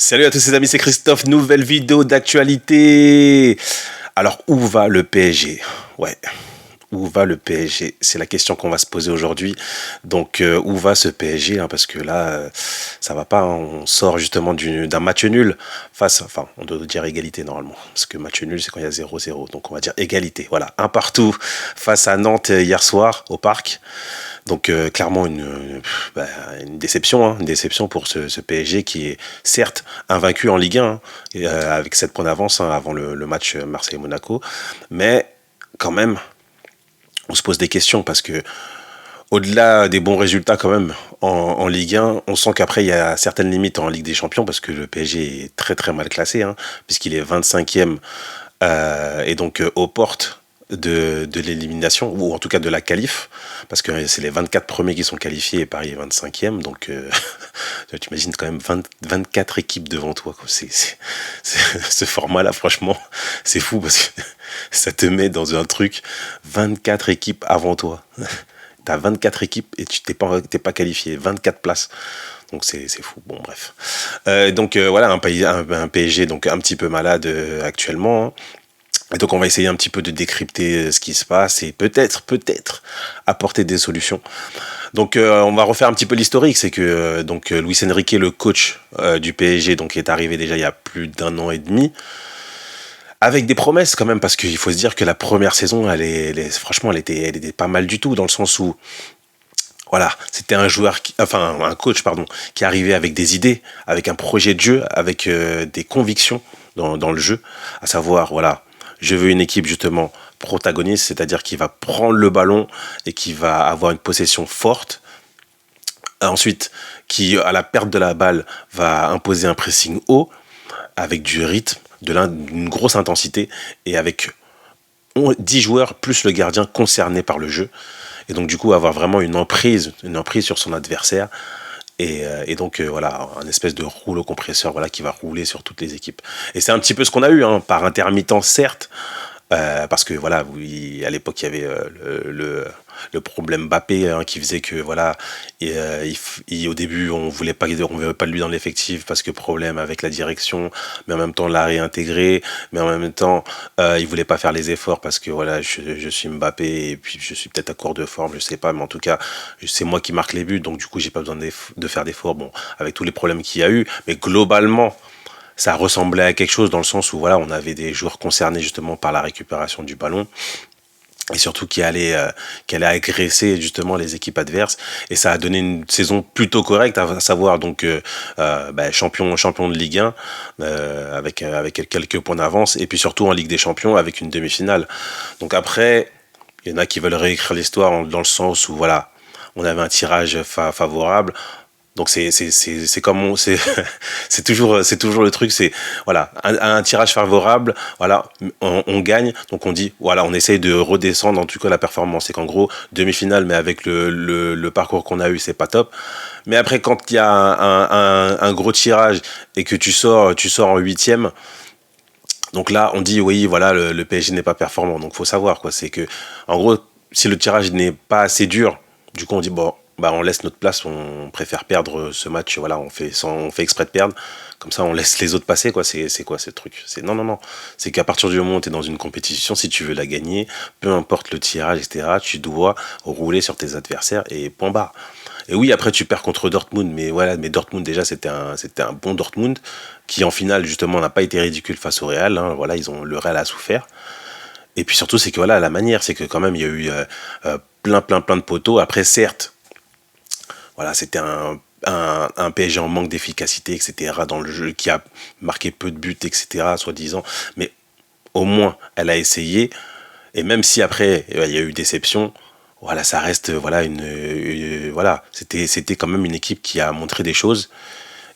Salut à tous les amis, c'est Christophe, nouvelle vidéo d'actualité. Alors où va le PSG? Ouais, où va le PSG? C'est la question qu'on va se poser aujourd'hui. Donc où va ce PSG, hein, parce que là, ça va pas, hein. On sort justement d'un match nul enfin on doit dire égalité normalement, parce que match nul c'est quand il y a 0-0. Donc on va dire égalité, voilà, un partout face à Nantes hier soir au Parc. Donc clairement une déception, hein, une déception pour ce PSG qui est certes invaincu en Ligue 1, hein, avec 7 points d'avance, hein, avant le match Marseille-Monaco, mais quand même on se pose des questions parce que au-delà des bons résultats quand même en Ligue 1, on sent qu'après il y a certaines limites en Ligue des Champions parce que le PSG est très très mal classé, hein, puisqu'il est 25e, et donc aux portes de l'élimination, ou en tout cas de la qualif, parce que c'est les 24 premiers qui sont qualifiés et Paris est 25e, donc tu imagines quand même 24 équipes devant toi, quoi. Ce format-là, franchement, c'est fou parce que ça te met dans un truc, 24 équipes avant toi. T'as 24 équipes et tu t'es pas qualifié, 24 places. Donc c'est fou. Bon, bref. Voilà, un PSG donc un petit peu malade actuellement, hein. Et donc on va essayer un petit peu de décrypter ce qui se passe et peut-être apporter des solutions. Donc on va refaire un petit peu l'historique. C'est que Luis Enrique, le coach du PSG, donc est arrivé déjà il y a plus d'un an et demi, avec des promesses quand même, parce qu'il faut se dire que la première saison, franchement, elle était pas mal du tout, dans le sens où voilà, c'était un coach, pardon, qui arrivait avec des idées, avec un projet de jeu, avec des convictions dans le jeu, à savoir, voilà, je veux une équipe justement protagoniste, c'est-à-dire qui va prendre le ballon et qui va avoir une possession forte. Ensuite, qui, à la perte de la balle, va imposer un pressing haut, avec du rythme, d'une grosse intensité, et avec 10 joueurs plus le gardien concernés par le jeu. Et donc, du coup, avoir vraiment une emprise sur son adversaire. Et donc, voilà, un espèce de rouleau compresseur, voilà, qui va rouler sur toutes les équipes. Et c'est un petit peu ce qu'on a eu, hein, par intermittence, certes, parce que voilà, oui, à l'époque il y avait le problème Mbappé, hein, qui faisait que voilà, au début on voulait pas de lui dans l'effectif parce que problème avec la direction, mais en même temps l'a réintégré, mais en même temps il voulait pas faire les efforts parce que voilà, je suis Mbappé et puis je suis peut-être à court de forme, je sais pas, mais en tout cas c'est moi qui marque les buts, donc du coup j'ai pas besoin de faire d'efforts, bon, avec tous les problèmes qu'il y a eu, mais globalement ça ressemblait à quelque chose dans le sens où voilà, on avait des joueurs concernés justement par la récupération du ballon et surtout qui allait agresser justement les équipes adverses, et ça a donné une saison plutôt correcte, à savoir donc champion de Ligue 1, avec quelques points d'avance, et puis surtout en Ligue des Champions avec une demi-finale. Donc après, il y en a qui veulent réécrire l'histoire dans le sens où voilà, on avait un tirage favorable. Donc c'est comme c'est toujours le truc, c'est voilà, un tirage favorable, voilà, on gagne, donc on dit voilà, on essaye de redescendre en tout cas la performance. C'est qu'en gros, demi-finale, mais avec le parcours qu'on a eu, c'est pas top. Mais après, quand il y a un gros tirage et que tu sors en huitième, donc là on dit oui, voilà, le PSG n'est pas performant. Donc faut savoir quoi, c'est que en gros, si le tirage n'est pas assez dur, du coup on dit bon, bah on laisse notre place, on préfère perdre ce match, voilà, on fait exprès de perdre, comme ça on laisse les autres passer, quoi. C'est quoi ce truc? Non, c'est qu'à partir du moment où tu es dans une compétition, si tu veux la gagner, peu importe le tirage, etc., tu dois rouler sur tes adversaires et point barre. Et oui, après tu perds contre Dortmund, mais voilà, mais Dortmund déjà c'était un bon Dortmund qui en finale justement n'a pas été ridicule face au Real, hein, voilà, le Real a souffert. Et puis surtout, c'est que voilà, la manière, c'est que quand même il y a eu plein de poteaux. Après, certes, voilà, c'était un PSG en manque d'efficacité, etc., dans le jeu, qui a marqué peu de buts, etc., soi-disant. Mais au moins, elle a essayé. Et même si après, il y a eu déception, voilà, ça reste, voilà, voilà, c'était quand même une équipe qui a montré des choses.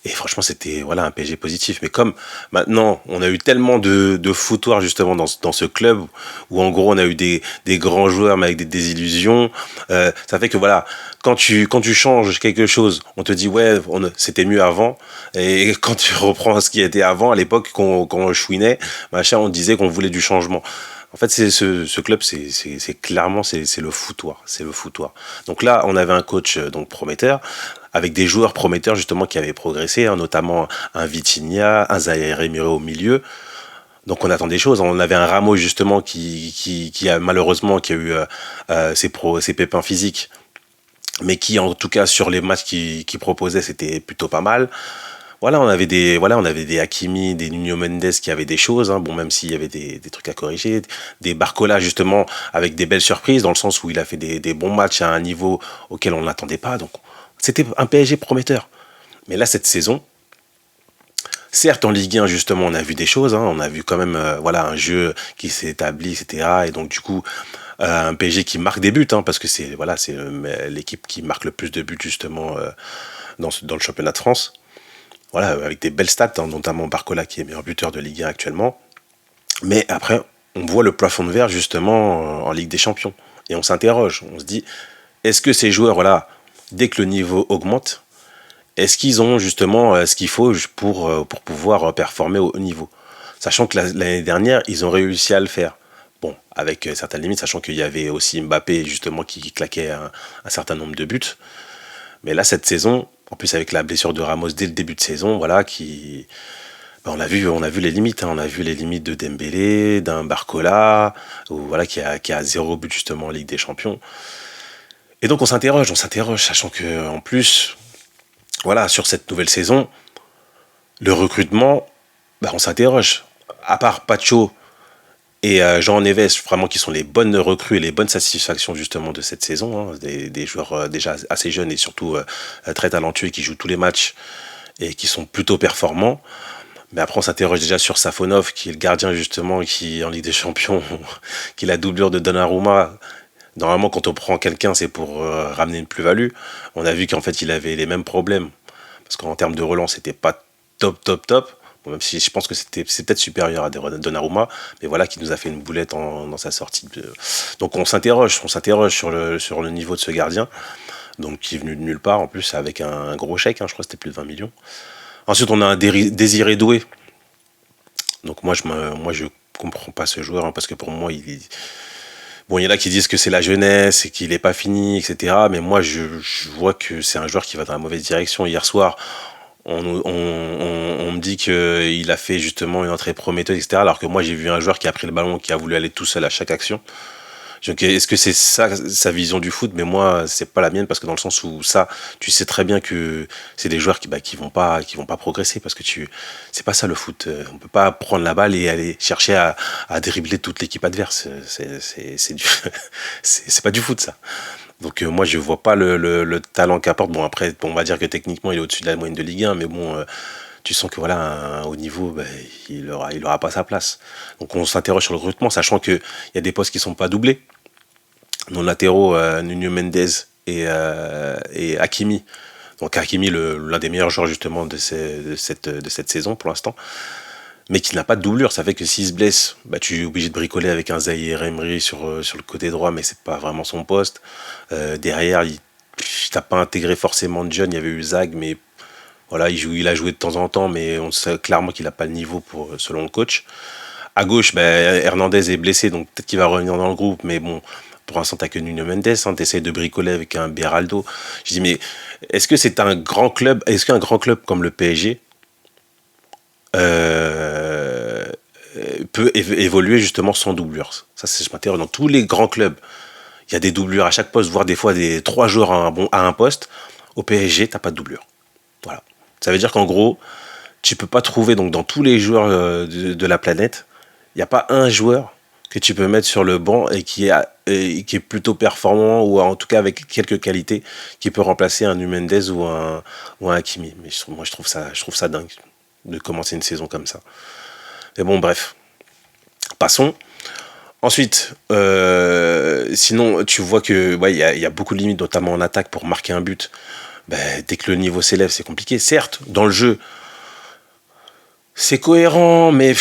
Et franchement, c'était voilà, un PSG positif. Mais comme maintenant, on a eu tellement de foutoirs justement dans ce club, où en gros, on a eu des grands joueurs, mais avec des désillusions, ça fait que voilà, quand tu changes quelque chose, on te dit ouais, c'était mieux avant. Et quand tu reprends ce qui était avant, à l'époque, quand on chouinait, machin, on disait qu'on voulait du changement. En fait, ce club, c'est clairement, c'est le foutoir. C'est le foutoir. Donc là, on avait un coach donc prometteur, avec des joueurs prometteurs justement qui avaient progressé, hein, notamment un Vitinha, un Zaire Emery au milieu. Donc on attend des choses. On avait un Ramos justement qui a malheureusement qui a eu ses pépins physiques, mais qui en tout cas sur les matchs qu'il proposait c'était plutôt pas mal. On avait des Hakimi, des Nuno Mendes qui avaient des choses, hein, bon, même s'il y avait des trucs à corriger, des Barcola justement avec des belles surprises dans le sens où il a fait des bons matchs à un niveau auquel on n'attendait pas. Donc c'était un PSG prometteur. Mais là cette saison, certes en Ligue 1 justement on a vu des choses, hein, on a vu quand même un jeu qui s'est établi, etc. Et donc du coup un PSG qui marque des buts, hein, parce que c'est l'équipe qui marque le plus de buts justement dans le championnat de France. Voilà, avec des belles stats, hein, notamment Barcola qui est meilleur buteur de Ligue 1 actuellement. Mais après, on voit le plafond de verre justement en Ligue des Champions. Et on s'interroge, on se dit, est-ce que ces joueurs-là, dès que le niveau augmente, est-ce qu'ils ont justement ce qu'il faut pour pouvoir performer au haut niveau? Sachant que l'année dernière, ils ont réussi à le faire. Bon, avec certaines limites, sachant qu'il y avait aussi Mbappé justement qui claquait un certain nombre de buts. Mais là, cette saison, en plus avec la blessure de Ramos dès le début de saison, on a vu les limites, hein. On a vu les limites de Dembélé, d'un Barcola, qui a 0 but justement en Ligue des Champions. Et donc on s'interroge, sachant que en plus, sur cette nouvelle saison, le recrutement, on s'interroge. À part Pacho et Jean Neves, vraiment qui sont les bonnes recrues et les bonnes satisfactions justement de cette saison, hein, des joueurs déjà assez jeunes et surtout très talentueux qui jouent tous les matchs et qui sont plutôt performants. Mais après on s'interroge déjà sur Safonov qui est le gardien justement qui en Ligue des Champions, qui est la doublure de Donnarumma. Normalement quand on prend quelqu'un c'est pour ramener une plus-value. On a vu qu'en fait il avait les mêmes problèmes parce qu'en termes de relance c'était pas top. Bon, même si je pense que c'est peut-être supérieur à Donnarumma, mais voilà, qui nous a fait une boulette dans sa sortie. Donc on s'interroge sur le niveau de ce gardien, donc qui est venu de nulle part, en plus avec un gros chèque, hein, je crois que c'était plus de 20 millions. Ensuite on a un Désiré Doué. Donc moi je comprends pas ce joueur, hein, parce que pour moi bon, il y en a qui disent que c'est la jeunesse et qu'il n'est pas fini, etc. Mais moi je vois que c'est un joueur qui va dans la mauvaise direction. Hier soir, on me dit qu'il a fait justement une entrée prometteuse, etc. Alors que moi, j'ai vu un joueur qui a pris le ballon, qui a voulu aller tout seul à chaque action. Donc, est-ce que c'est ça sa vision du foot? Mais moi, c'est pas la mienne parce que dans le sens où ça, tu sais très bien que c'est des joueurs qui vont pas progresser parce que c'est pas ça le foot. On peut pas prendre la balle et aller chercher à dribbler toute l'équipe adverse. C'est pas du foot ça. Donc moi je vois pas le talent qu'apporte. Bon après on va dire que techniquement il est au-dessus de la moyenne de Ligue 1, mais bon tu sens que un haut niveau il aura pas sa place. Donc on s'interroge sur le recrutement, sachant que il y a des postes qui sont pas doublés. Nos latéraux Nuno Mendes et Hakimi. Donc Hakimi l'un des meilleurs joueurs justement de cette saison pour l'instant, mais qui n'a pas de doublure. Ça fait que s'il se blesse, tu es obligé de bricoler avec un Zaire Emery sur le côté droit, mais c'est pas vraiment son poste. Derrière, il t'a pas intégré forcément de jeunes. Il y avait eu Zag, mais voilà, il a joué de temps en temps, mais on sait clairement qu'il n'a pas le niveau selon le coach. À gauche, Hernandez est blessé, donc peut-être qu'il va revenir dans le groupe, mais bon, pour l'instant, t'as que Nuno Mendes, hein, t'essayes de bricoler avec un Beraldo. Je dis, mais est-ce que c'est un grand club, est-ce qu'un grand club comme le PSG peut évoluer justement sans doublure? Ça, je m'intéresse. Dans tous les grands clubs, il y a des doublures à chaque poste, voire des fois 3 joueurs à un poste. Au PSG, t'as pas de doublure. Voilà. Ça veut dire qu'en gros, tu peux pas trouver, donc dans tous les joueurs de la planète, il n'y a pas un joueur que tu peux mettre sur le banc et qui est plutôt performant, ou en tout cas avec quelques qualités, qui peut remplacer un Mendes ou un Hakimi. Mais moi je trouve ça dingue de commencer une saison comme ça. Mais bon, bref, passons. Ensuite, sinon tu vois que y a beaucoup de limites, notamment en attaque, pour marquer un but. Dès que le niveau s'élève, c'est compliqué. Certes, dans le jeu, c'est cohérent, mais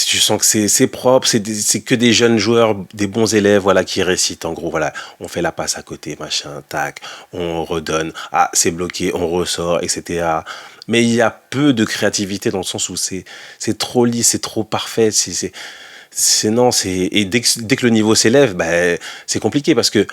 tu sens que c'est propre, c'est que des jeunes joueurs, des bons élèves, voilà, qui récitent. En gros, voilà, on fait la passe à côté, machin, tac, on redonne, ah, c'est bloqué, on ressort, etc. Mais il y a peu de créativité dans le sens où c'est trop lisse, c'est trop parfait, et dès que le niveau s'élève, c'est compliqué parce que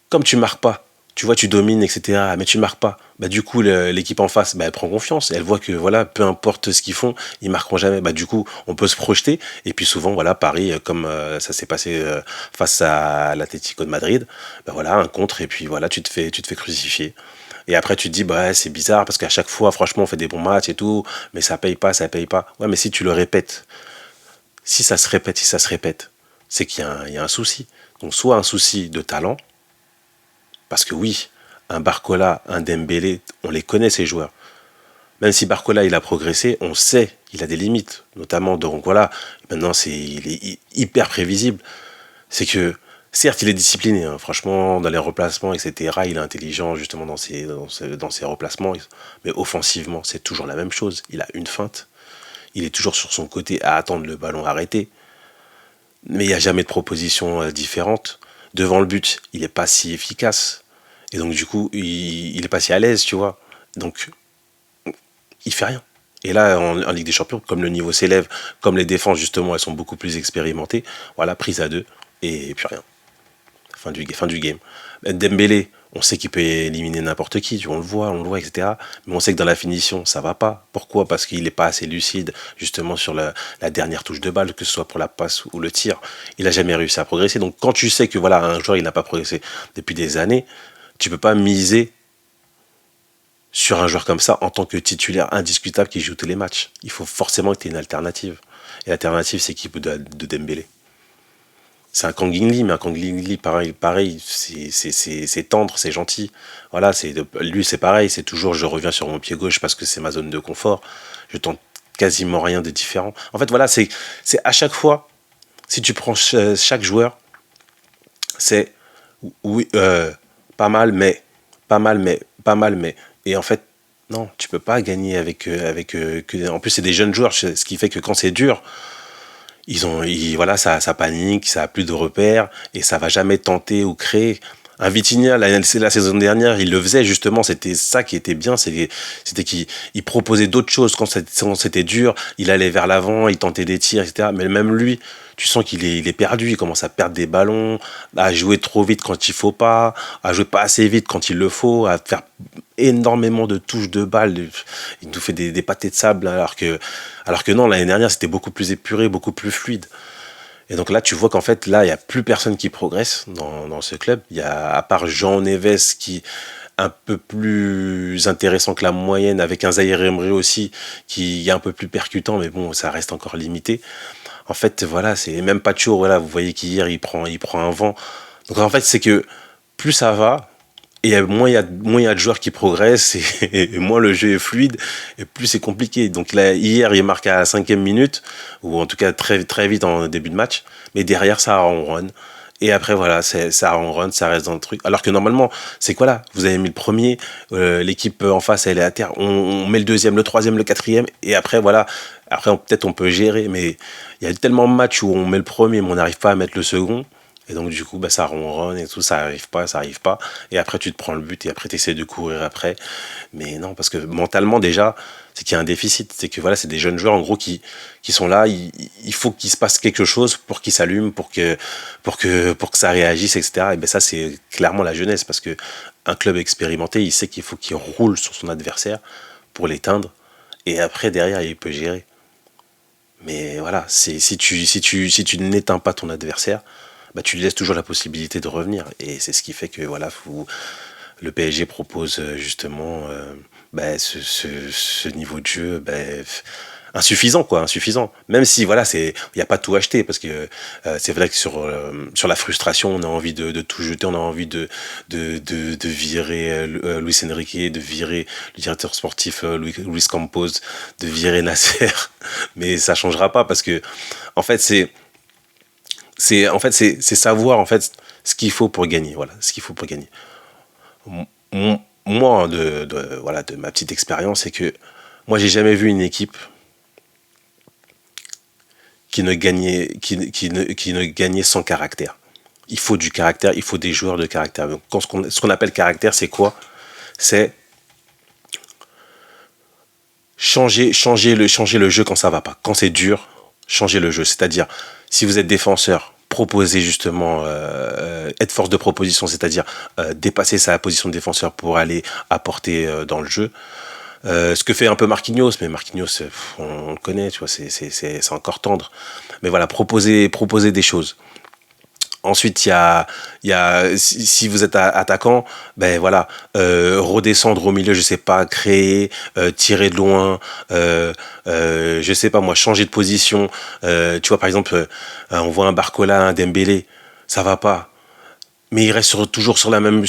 comme tu marques pas, tu vois, tu domines, etc. Mais tu marques pas. Bah du coup l'équipe en face, bah, elle prend confiance, elle voit que voilà, peu importe ce qu'ils font, ils marqueront jamais. Bah du coup on peut se projeter, et puis souvent voilà, Paris, comme ça s'est passé face à l'Atlético de Madrid, bah voilà, un contre, et puis voilà, tu te fais crucifier. Et après tu te dis bah ouais, c'est bizarre parce qu'à chaque fois franchement on fait des bons matchs et tout, mais ça paye pas, ça paye pas. Ouais, mais si tu le répètes, si ça se répète, si ça se répète, c'est qu'il y a un souci. Donc soit un souci de talent, parce que oui, un Barcola, un Dembélé, on les connaît ces joueurs. Même si Barcola il a progressé, on sait qu'il a des limites, notamment donc voilà, maintenant il est hyper prévisible. C'est que certes il est discipliné, hein, franchement dans les replacements etc. Il est intelligent justement dans ses replacements, mais offensivement c'est toujours la même chose. Il a une feinte, il est toujours sur son côté à attendre le ballon arrêté, mais il n'y a jamais de proposition différente. Devant le but, il n'est pas si efficace. Et donc, du coup, il est pas si à l'aise, tu vois. Donc, il fait rien. Et là, en Ligue des Champions, comme le niveau s'élève, comme les défenses, justement, elles sont beaucoup plus expérimentées, voilà, prise à deux, et puis rien. Fin du game. Dembélé, on sait qu'il peut éliminer n'importe qui, on le voit, etc. Mais on sait que dans la finition, ça va pas. Pourquoi? Parce qu'il n'est pas assez lucide, justement, sur la dernière touche de balle, que ce soit pour la passe ou le tir. Il n'a jamais réussi à progresser. Donc, quand tu sais que voilà, un joueur, il n'a pas progressé depuis des années, tu peux pas miser sur un joueur comme ça en tant que titulaire indiscutable qui joue tous les matchs. Il faut forcément que tu aies une alternative. Et l'alternative, c'est l'équipe de Dembélé. C'est un Kang Lee, mais un Kang Lee, pareil, c'est tendre, c'est gentil. Voilà, lui, c'est pareil, c'est toujours je reviens sur mon pied gauche parce que c'est ma zone de confort. Je tente quasiment rien de différent. En fait, voilà, c'est à chaque fois, si tu prends chaque joueur, c'est oui, pas mal, mais, pas mal, mais, pas mal, mais. Et en fait, non, tu peux pas gagner en plus, c'est des jeunes joueurs, ce qui fait que quand c'est dur, voilà, ça panique, ça a plus de repères et ça va jamais tenter ou créer. Un Vitinha, la saison dernière, il le faisait justement, c'était ça qui était bien, c'était qu'il proposait d'autres choses quand c'était dur, il allait vers l'avant, il tentait des tirs, etc. Mais même lui, tu sens qu'il est perdu, il commence à perdre des ballons, à jouer trop vite quand il faut pas, à jouer pas assez vite quand il le faut, à faire énormément de touches de balles, il nous fait des pâtés de sable alors que non, l'année dernière c'était beaucoup plus épuré, beaucoup plus fluide. Et donc là, tu vois qu'en fait, là, il n'y a plus personne qui progresse dans ce club. Il y a, à part Jean Neves, qui est un peu plus intéressant que la moyenne, avec un Zaïre Emery aussi, qui est un peu plus percutant, mais bon, ça reste encore limité. En fait, voilà, c'est même pas toujours, voilà, vous voyez qu'hier, il prend un vent. Donc en fait, c'est que plus ça va, et moins il y a de joueurs qui progressent, et moins le jeu est fluide, et plus c'est compliqué. Donc là, hier, il marque à la 5e minute, ou en tout cas très, très vite en début de match, mais derrière, ça ronronne. Et après, voilà, ça ronronne, ça reste dans le truc. Alors que normalement, c'est quoi là? Vous avez mis le premier, l'équipe en face, elle est à terre, on met le deuxième, le troisième, le quatrième, et après, voilà, après, peut-être on peut gérer, mais il y a tellement de matchs où on met le premier, mais on n'arrive pas à mettre le second. Et donc, du coup, bah, ça ronronne et tout, ça arrive pas, ça arrive pas. Et après, tu te prends le but et après, tu essaies de courir après. Mais non, parce que mentalement, déjà, c'est qu'il y a un déficit. C'est que voilà, c'est des jeunes joueurs, en gros, qui sont là. Il faut qu'il se passe quelque chose pour qu'ils s'allument, pour que ça réagisse, etc. Et ben ça, c'est clairement la jeunesse. Parce que un club expérimenté, il sait qu'il faut qu'il roule sur son adversaire pour l'éteindre. Et après, derrière, il peut gérer. Mais voilà, si tu n'éteins pas ton adversaire, bah, tu lui laisses toujours la possibilité de revenir. Et c'est ce qui fait que voilà, le PSG propose justement bah, ce niveau de jeu insuffisant, quoi, insuffisant. Même si voilà, il n'y a pas tout acheté, parce que c'est vrai que sur la frustration, on a envie de tout jeter, on a envie de virer Luis Enrique, de virer le directeur sportif Luis Campos, de virer Nasser, mais ça changera pas parce que en fait c'est savoir en fait ce qu'il faut pour gagner, voilà, ce qu'il faut pour gagner. Moi voilà, de ma petite expérience, c'est que moi j'ai jamais vu une équipe qui ne gagnait sans caractère. Il faut du caractère, il faut des joueurs de caractère. Donc, ce qu'on appelle caractère, c'est quoi? C'est changer le jeu quand ça va pas. Quand c'est dur, changer le jeu. C'est-à-dire, si vous êtes défenseur, proposer justement, être force de proposition, c'est-à-dire dépasser sa position de défenseur pour aller apporter dans le jeu. Ce que fait un peu Marquinhos, mais Marquinhos, on le connaît, tu vois, c'est encore tendre. Mais voilà, proposer des choses. Ensuite, si vous êtes attaquant, ben voilà, redescendre au milieu, je sais pas, créer, tirer de loin, je sais pas moi, changer de position. Tu vois, par exemple, on voit un Barcola, un Dembélé, ça va pas. Mais il reste toujours sur la même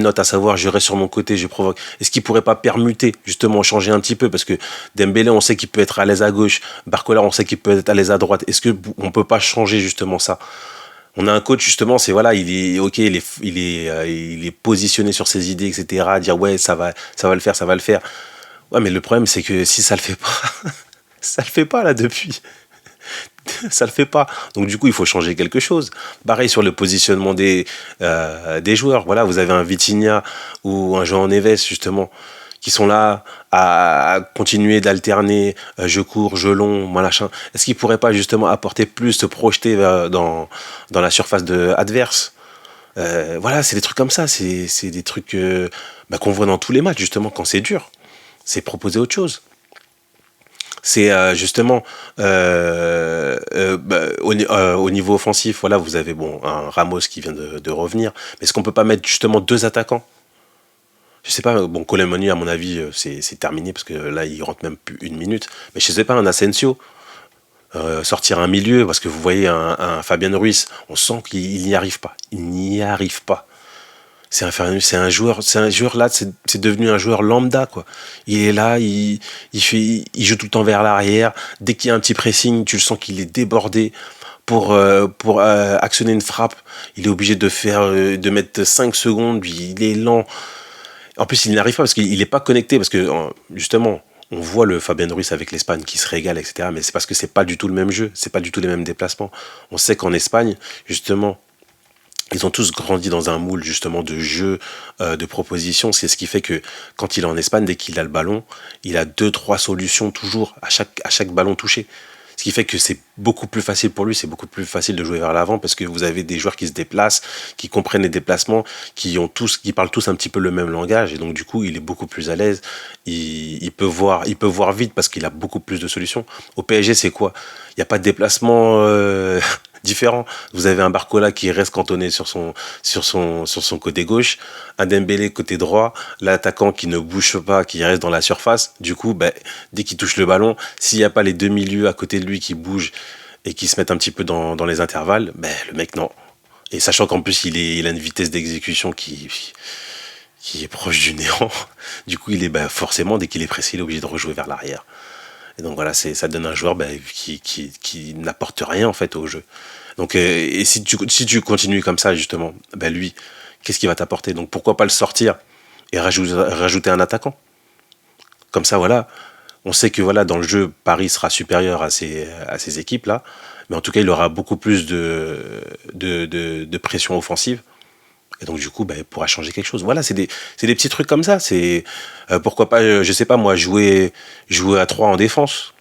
note, à savoir, je reste sur mon côté, je provoque. Est-ce qu'il pourrait pas permuter, justement, changer un petit peu, parce que Dembélé, on sait qu'il peut être à l'aise à gauche, Barcola, on sait qu'il peut être à l'aise à droite. Est-ce que on peut pas changer justement ça? On a un coach justement, c'est voilà, il est ok, il est positionné sur ses idées, etc. Dire ouais, ça va le faire, ça va le faire. Ouais, mais le problème c'est que si ça le fait pas, ça le fait pas là depuis, ça le fait pas. Donc du coup, il faut changer quelque chose. Pareil sur le positionnement des joueurs. Voilà, vous avez un Vitinha ou un João Neves justement qui sont là à continuer d'alterner, je cours, je long, machin. Est-ce qu'ils pourraient pas justement apporter plus, se projeter dans la surface adverse? Voilà, c'est des trucs comme ça, c'est des trucs qu'on voit dans tous les matchs justement quand c'est dur. C'est proposer autre chose. C'est justement au niveau offensif, voilà, vous avez bon un Ramos qui vient de revenir, mais est-ce qu'on peut pas mettre justement deux attaquants? Je sais pas, bon, Colomani, à mon avis, c'est terminé parce que là, il rentre même plus une minute. Mais je sais pas, un Asensio, sortir un milieu, parce que vous voyez un Fabien Ruiz, on sent qu'il n'y arrive pas. Il n'y arrive pas. C'est un joueur là, c'est devenu un joueur lambda, quoi. Il est là, il joue tout le temps vers l'arrière. Dès qu'il y a un petit pressing, tu le sens qu'il est débordé. Pour actionner une frappe, il est obligé de mettre 5 secondes, il est lent. En plus, il n'arrive pas parce qu'il n'est pas connecté, parce que justement, on voit le Fabien Ruiz avec l'Espagne qui se régale, etc. Mais c'est parce que c'est pas du tout le même jeu, c'est pas du tout les mêmes déplacements. On sait qu'en Espagne, justement, ils ont tous grandi dans un moule justement de jeu, de proposition. C'est ce qui fait que quand il est en Espagne, dès qu'il a le ballon, il a deux, trois solutions toujours à chaque ballon touché. Ce qui fait que c'est beaucoup plus facile pour lui, c'est beaucoup plus facile de jouer vers l'avant parce que vous avez des joueurs qui se déplacent, qui comprennent les déplacements, qui parlent tous un petit peu le même langage et donc du coup il est beaucoup plus à l'aise. Il peut voir vite parce qu'il a beaucoup plus de solutions. Au PSG c'est quoi? Il n'y a pas de déplacement différent. Vous avez un Barcola qui reste cantonné sur son côté gauche, un Dembélé côté droit, l'attaquant qui ne bouge pas, qui reste dans la surface. Du coup, dès qu'il touche le ballon, s'il n'y a pas les deux milieux à côté de lui qui bougent et qui se mettent un petit peu dans les intervalles, le mec non. Et sachant qu'en plus il a une vitesse d'exécution qui est proche du néant, du coup il est forcément dès qu'il est pressé, il est obligé de rejouer vers l'arrière. Et donc voilà, ça donne un joueur qui n'apporte rien en fait au jeu. Donc et si tu continues comme ça justement, lui, qu'est-ce qu'il va t'apporter? Donc pourquoi pas le sortir et rajouter un attaquant? Comme ça voilà, on sait que voilà dans le jeu Paris sera supérieur à ces équipes là, mais en tout cas il aura beaucoup plus de pression offensive. Et donc du coup, il pourra changer quelque chose. Voilà, c'est des petits trucs comme ça. C'est pourquoi pas, je sais pas moi, jouer à 3 en défense,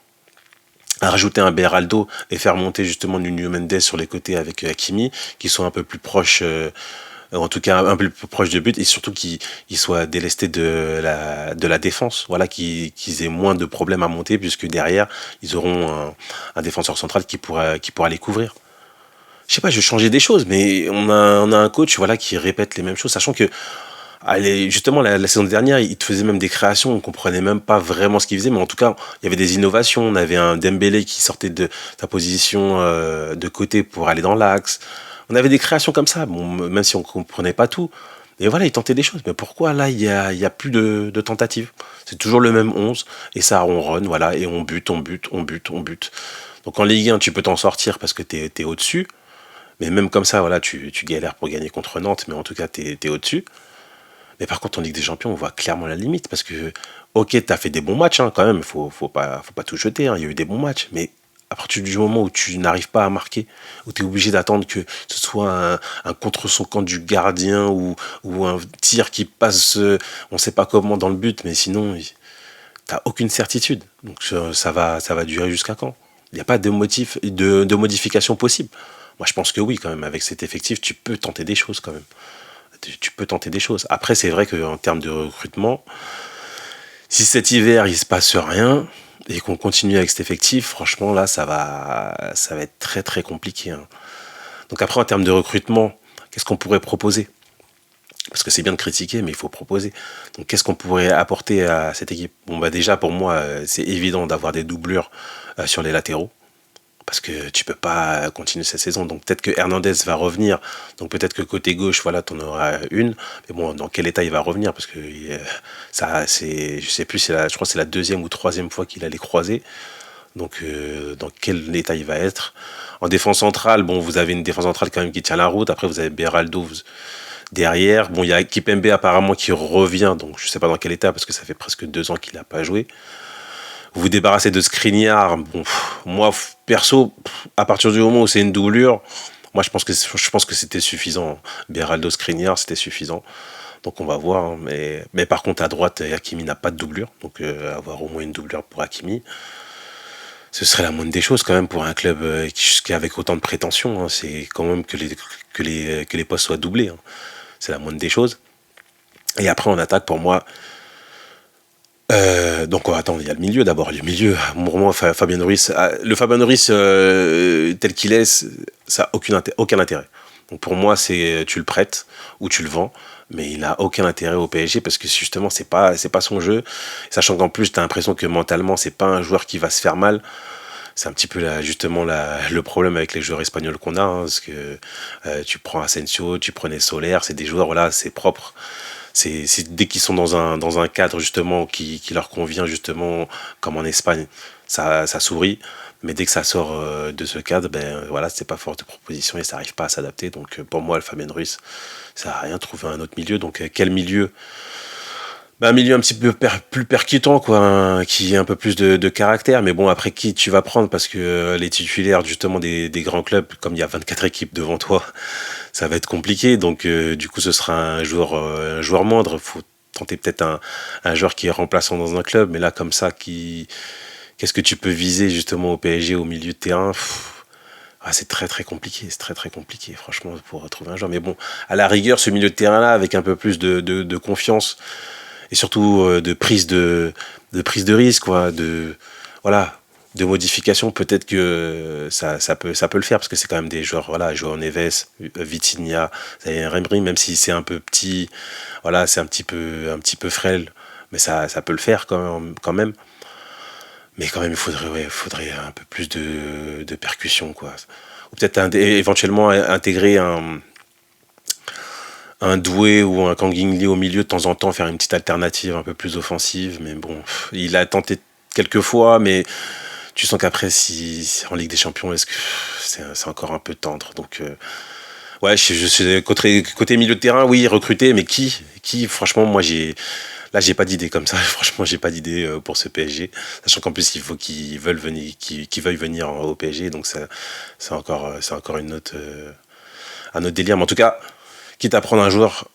à rajouter un Beraldo et faire monter justement Nuno Mendes sur les côtés avec Hakimi, qui sont un peu plus proches, en tout cas un peu plus proches de but, et surtout qu'ils soient délestés de la défense. Voilà, qu'ils aient moins de problèmes à monter, puisque derrière, ils auront un défenseur central qui pourra les couvrir. Je sais pas, je vais changer des choses, mais on a un coach voilà, qui répète les mêmes choses, sachant que allez, justement la saison dernière, il te faisait même des créations, on comprenait même pas vraiment ce qu'il faisait, mais en tout cas, il y avait des innovations. On avait un Dembélé qui sortait de sa position de côté pour aller dans l'axe. On avait des créations comme ça, bon, même si on comprenait pas tout. Et voilà, il tentait des choses. Mais pourquoi là, il y a plus de tentatives? C'est toujours le même 11 et ça ronronne, voilà, et on bute, on bute, on bute, on bute. Donc en Ligue 1, tu peux t'en sortir parce que t'es au-dessus. Mais même comme ça, voilà, tu galères pour gagner contre Nantes, mais en tout cas, t'es au-dessus. Mais par contre, en Ligue des Champions, on voit clairement la limite, parce que, ok, t'as fait des bons matchs, hein, quand même, faut pas tout jeter, hein, il y a eu des bons matchs, mais à partir du moment où tu n'arrives pas à marquer, où tu es obligé d'attendre que ce soit un contre son camp du gardien ou un tir qui passe, on sait pas comment dans le but, mais sinon, t'as aucune certitude. Donc ça va durer jusqu'à quand? Il n'y a pas de modification possible. Moi, je pense que oui, quand même. Avec cet effectif, tu peux tenter des choses, quand même. Tu peux tenter des choses. Après, c'est vrai qu'en termes de recrutement, si cet hiver, il se passe rien, et qu'on continue avec cet effectif, franchement, là, ça va être très, très compliqué, hein. Donc après, en termes de recrutement, qu'est-ce qu'on pourrait proposer? Parce que c'est bien de critiquer, mais il faut proposer. Donc qu'est-ce qu'on pourrait apporter à cette équipe? Bon, bah déjà, pour moi, c'est évident d'avoir des doublures sur les latéraux. Parce que tu peux pas continuer cette saison. Donc peut-être que Hernandez va revenir. Donc peut-être que côté gauche, voilà, tu en auras une. Mais bon, dans quel état il va revenir? Parce que ça, c'est, je sais plus, je crois que c'est la deuxième ou troisième fois qu'il a les croisés. Donc dans quel état il va être? En défense centrale, bon, vous avez une défense centrale quand même qui tient la route. Après, vous avez Beraldo derrière. Bon, il y a Kipembe apparemment qui revient. Donc je sais pas dans quel état parce que ça fait presque 2 ans qu'il n'a pas joué. Vous vous débarrassez de Skriniar. Bon, moi, perso, à partir du moment où c'est une doublure, moi, je pense que c'était suffisant. Beraldo Skriniar, c'était suffisant. Donc, on va voir, hein. Mais par contre, à droite, Hakimi n'a pas de doublure. Donc, avoir au moins une doublure pour Hakimi, ce serait la moindre des choses quand même pour un club qui avec autant de prétention, hein. C'est quand même que les postes soient doublés, hein. C'est la moindre des choses. Et après, en attaque, pour moi, donc on va attendre, il y a le milieu d'abord. Le milieu, pour moi, Fabien Ruiz, le Fabien Ruiz tel qu'il est, ça n'a aucun intérêt. Donc pour moi, c'est tu le prêtes ou tu le vends, mais il n'a aucun intérêt au PSG parce que justement, c'est pas son jeu. Sachant qu'en plus, tu as l'impression que mentalement, c'est pas un joueur qui va se faire mal. C'est un petit peu justement le problème avec les joueurs espagnols qu'on a, hein, parce que tu prends Asensio, tu prenais Soler, c'est des joueurs, voilà, c'est propre. Dès qu'ils sont dans un cadre justement qui leur convient justement, comme en Espagne, ça sourit. Mais dès que ça sort de ce cadre, ben voilà, c'est pas force de proposition et ça n'arrive pas à s'adapter. Donc pour moi, le Fabien Ruiz, ça n'a rien trouvé un autre milieu. Donc quel milieu? Ben, un milieu un petit peu plus percutant, quoi, hein, qui a un peu plus de caractère. Mais bon, après qui tu vas prendre? Parce que les titulaires justement des grands clubs, comme il y a 24 équipes devant toi, ça va être compliqué. Donc du coup, ce sera un joueur moindre. Faut tenter peut-être un joueur qui est remplaçant dans un club. Mais là, comme ça, qu'est-ce que tu peux viser justement au PSG au milieu de terrain? C'est très très compliqué, c'est très très compliqué, franchement, pour retrouver un joueur. Mais bon, à la rigueur, ce milieu de terrain-là, avec un peu plus de confiance et surtout de prise de risque, quoi, voilà, de modification, peut-être que ça peut le faire, parce que c'est quand même des joueurs, voilà, João Neves, Vitinha, Remri, même si c'est un peu petit, voilà, c'est un petit peu frêle, mais ça peut le faire quand même. Mais quand même, il faudrait un peu plus de percussion, quoi. Ou peut-être éventuellement intégrer un Doué ou un Kang In Lee au milieu de temps en temps, faire une petite alternative un peu plus offensive. Mais bon, il a tenté quelques fois, mais tu sens qu'après, si en Ligue des Champions, est-ce que c'est encore un peu tendre. Donc, ouais, je suis côté milieu de terrain, oui, recruter, mais franchement, moi, j'ai pas d'idée comme ça. Franchement, j'ai pas d'idée pour ce PSG. Sachant qu'en plus, il faut qu'ils veuillent venir au PSG. Donc, c'est encore un autre délire. Mais en tout cas, quitte à prendre un joueur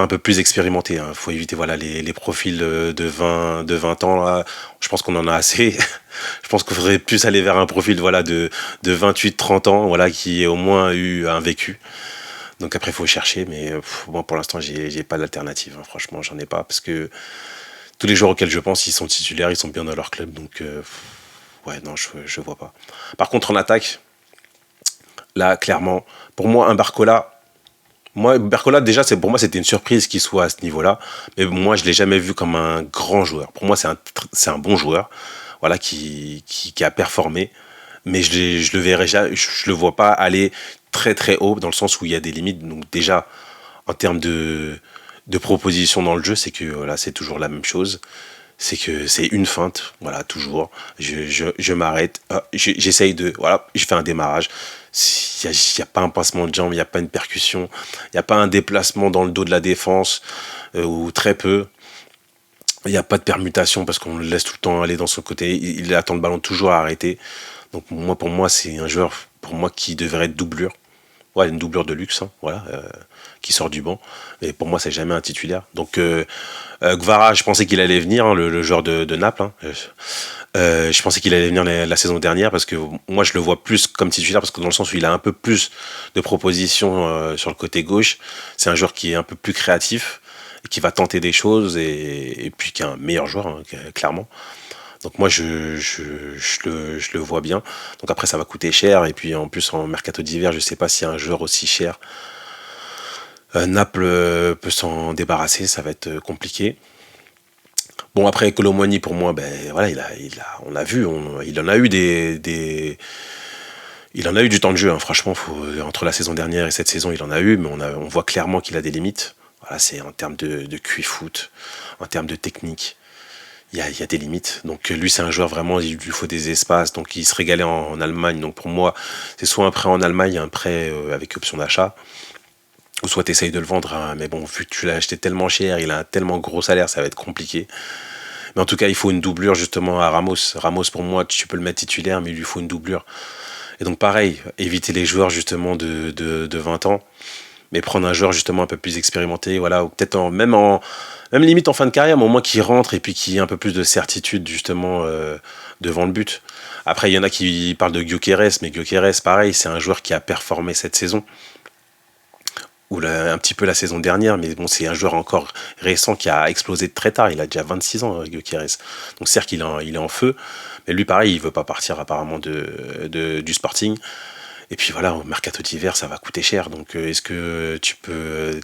un peu plus expérimenté, hein. Faut éviter, voilà, les profils de 20 ans, là. Je pense qu'on en a assez. Je pense qu'il faudrait plus aller vers un profil, voilà, de 28-30 ans, voilà, qui ait au moins eu un vécu. Donc après, il faut chercher, mais bon, pour l'instant, j'ai pas d'alternative, hein. Franchement, j'en ai pas, parce que tous les joueurs auxquels je pense, ils sont titulaires, ils sont bien dans leur club, donc ouais, non, je vois pas. Par contre, en attaque, là, clairement, pour moi, un Barcola. Moi, Barcola, déjà, pour moi, c'était une surprise qu'il soit à ce niveau-là. Mais moi, je l'ai jamais vu comme un grand joueur. Pour moi, c'est un bon joueur, voilà, qui a performé. Mais je le verrai, je le vois pas aller très très haut dans le sens où il y a des limites. Donc déjà, en termes de proposition dans le jeu, c'est que voilà, c'est toujours la même chose. C'est que c'est une feinte, voilà, toujours. Je m'arrête, j'essaye voilà, je fais un démarrage. Il n'y a pas un passement de jambe, il n'y a pas une percussion, il n'y a pas un déplacement dans le dos de la défense, ou très peu. Il n'y a pas de permutation parce qu'on le laisse tout le temps aller dans son côté. Il attend le ballon toujours à arrêter. Donc pour moi, c'est un joueur pour moi qui devrait être doublure. Ouais, une doublure de luxe, hein, voilà, qui sort du banc. Et pour moi, c'est jamais un titulaire. Donc, Gvara, je pensais qu'il allait venir, hein, le joueur de Naples. Hein. Je pensais qu'il allait venir la saison dernière parce que moi, je le vois plus comme titulaire parce que dans le sens où il a un peu plus de propositions sur le côté gauche. C'est un joueur qui est un peu plus créatif, et qui va tenter des choses et puis qui est un meilleur joueur, hein, clairement. Donc moi, je le vois bien. Donc après, ça va coûter cher. Et puis en plus, en mercato d'hiver, je sais pas si un joueur aussi cher, Naples peut s'en débarrasser. Ça va être compliqué. Bon, après, Colomwani, pour moi, ben, voilà, on a vu, il en a eu il en a eu du temps de jeu, hein, franchement, entre la saison dernière et cette saison, il en a eu, mais on voit clairement qu'il a des limites. Voilà, c'est en termes de QI foot, en termes de technique. Il y a des limites. Donc lui, c'est un joueur vraiment, il lui faut des espaces. Donc il se régalait en Allemagne. Donc pour moi, c'est soit un prêt en Allemagne, un prêt avec option d'achat, ou soit tu essayes de le vendre. Hein, mais bon, vu que tu l'as acheté tellement cher, il a un tellement gros salaire, ça va être compliqué. Mais en tout cas, il faut une doublure justement à Ramos. Ramos, pour moi, tu peux le mettre titulaire, mais il lui faut une doublure. Et donc pareil, éviter les joueurs justement de 20 ans, mais prendre un joueur justement un peu plus expérimenté, voilà, ou peut-être même limite en fin de carrière, mais au moins qui rentre et puis qui ait un peu plus de certitude justement devant le but. Après, il y en a qui parlent de Gyökeres, mais Gyökeres, pareil, c'est un joueur qui a performé cette saison, ou un petit peu la saison dernière, mais bon, c'est un joueur encore récent qui a explosé très tard, il a déjà 26 ans, Gyökeres. Donc certes, il est en feu, mais lui, pareil, il veut pas partir apparemment du Sporting. Et puis voilà, au mercato d'hiver, ça va coûter cher. Donc est-ce que tu peux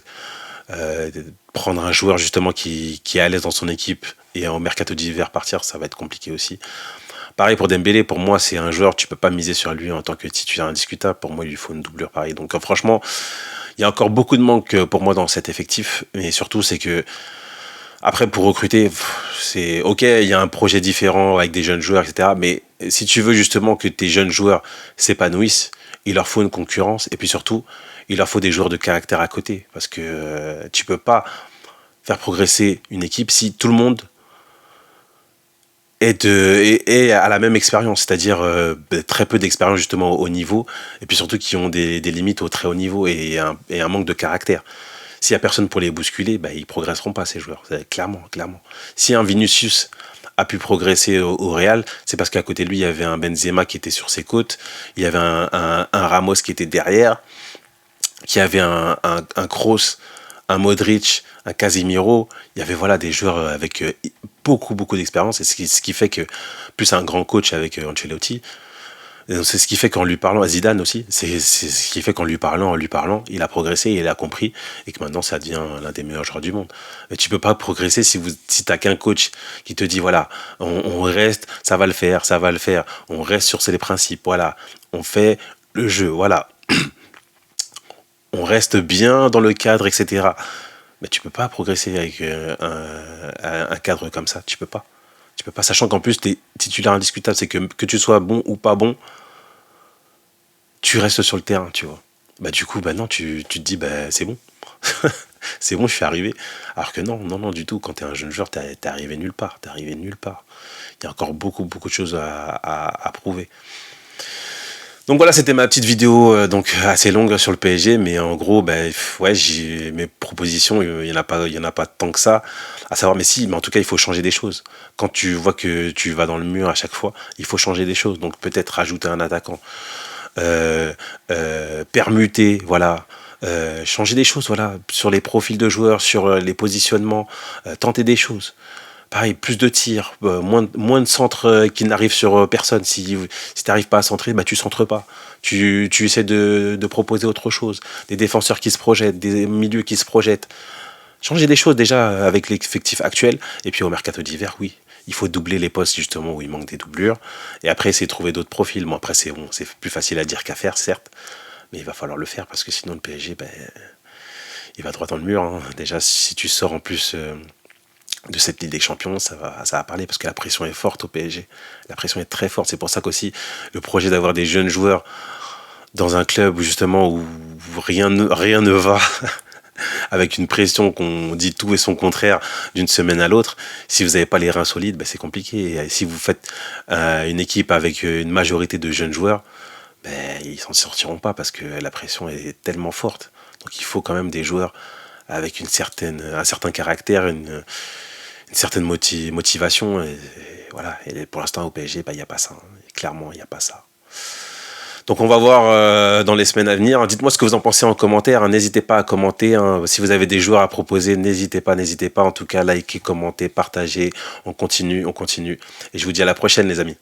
prendre un joueur justement qui est à l'aise dans son équipe et au mercato d'hiver partir, ça va être compliqué aussi. Pareil pour Dembélé, pour moi c'est un joueur, tu peux pas miser sur lui en tant que titulaire indiscutable, pour moi il lui faut une doublure pareil. Donc franchement, il y a encore beaucoup de manque pour moi dans cet effectif, mais surtout c'est que après pour recruter, c'est ok, il y a un projet différent avec des jeunes joueurs, etc. Mais si tu veux justement que tes jeunes joueurs s'épanouissent, il leur faut une concurrence et puis surtout, il leur faut des joueurs de caractère à côté. Parce que tu peux pas faire progresser une équipe si tout le monde est à la même expérience, c'est-à-dire très peu d'expérience justement au haut niveau, et puis surtout qui ont des limites au très haut niveau et un manque de caractère. S'il n'y a personne pour les bousculer, bah, ils ne progresseront pas ces joueurs, clairement, clairement. Si un Vinicius a pu progresser au Real, c'est parce qu'à côté de lui, il y avait un Benzema qui était sur ses côtes, il y avait un Ramos qui était derrière, qui avait un Kroos, un Modric, un Casemiro. Il y avait voilà, des joueurs avec beaucoup, beaucoup d'expérience. Et ce qui fait que, plus un grand coach avec Ancelotti, c'est ce qui fait qu'en lui parlant, à Zidane aussi, c'est ce qui fait qu'en lui parlant, il a progressé, il a compris, et que maintenant ça devient l'un des meilleurs joueurs du monde. Mais tu peux pas progresser si t'as qu'un coach qui te dit voilà, on reste, ça va le faire, on reste sur les principes, voilà, on fait le jeu, voilà, on reste bien dans le cadre, etc. Mais tu peux pas progresser avec un cadre comme ça, tu peux pas. Tu peux pas, sachant qu'en plus, t'es titulaire indiscutable, c'est que tu sois bon ou pas bon, tu restes sur le terrain, tu vois. Bah du coup, bah non, tu te dis, bah c'est bon. C'est bon, je suis arrivé. Alors que non, non, non, du tout. Quand t'es un jeune joueur, t'es arrivé nulle part. T'es arrivé nulle part. Il y a encore beaucoup, beaucoup de choses à prouver. Donc voilà, c'était ma petite vidéo donc assez longue sur le PSG, mais en gros, ben ouais, mes propositions, il y en a pas tant que ça. À savoir, mais si, mais en tout cas, il faut changer des choses. Quand tu vois que tu vas dans le mur à chaque fois, il faut changer des choses. Donc peut-être rajouter un attaquant, permuter, voilà. Changer des choses, voilà, sur les profils de joueurs, sur les positionnements, tenter des choses. Pareil, plus de tirs, moins de centres qui n'arrivent sur personne. Si tu n'arrives pas à centrer, bah, tu centres pas. Tu essaies de proposer autre chose. Des défenseurs qui se projettent, des milieux qui se projettent. Changer des choses déjà avec l'effectif actuel. Et puis au mercato d'hiver, oui, il faut doubler les postes justement où il manque des doublures. Et après, essayer de trouver d'autres profils. Bon, après, c'est plus facile à dire qu'à faire, certes. Mais il va falloir le faire parce que sinon le PSG, ben, il va droit dans le mur. Hein. Déjà, si tu sors en plus de cette Ligue des Champions, ça va parler parce que la pression est forte au PSG. La pression est très forte. C'est pour ça qu'aussi le projet d'avoir des jeunes joueurs dans un club où justement où rien ne va, avec une pression qu'on dit tout et son contraire d'une semaine à l'autre, si vous n'avez pas les reins solides, ben c'est compliqué. Et si vous faites une équipe avec une majorité de jeunes joueurs, ben, ils s'en sortiront pas parce que la pression est tellement forte. Donc il faut quand même des joueurs avec un certain caractère, une certaine motivation. Voilà. Et pour l'instant, au PSG, bah, il n'y a pas ça, hein. Clairement, il n'y a pas ça. Donc on va voir dans les semaines à venir. Dites-moi ce que vous en pensez en commentaire, hein. N'hésitez pas à commenter, hein. Si vous avez des joueurs à proposer, n'hésitez pas, n'hésitez pas. En tout cas, likez, commentez, partagez. On continue, on continue. Et je vous dis à la prochaine, les amis.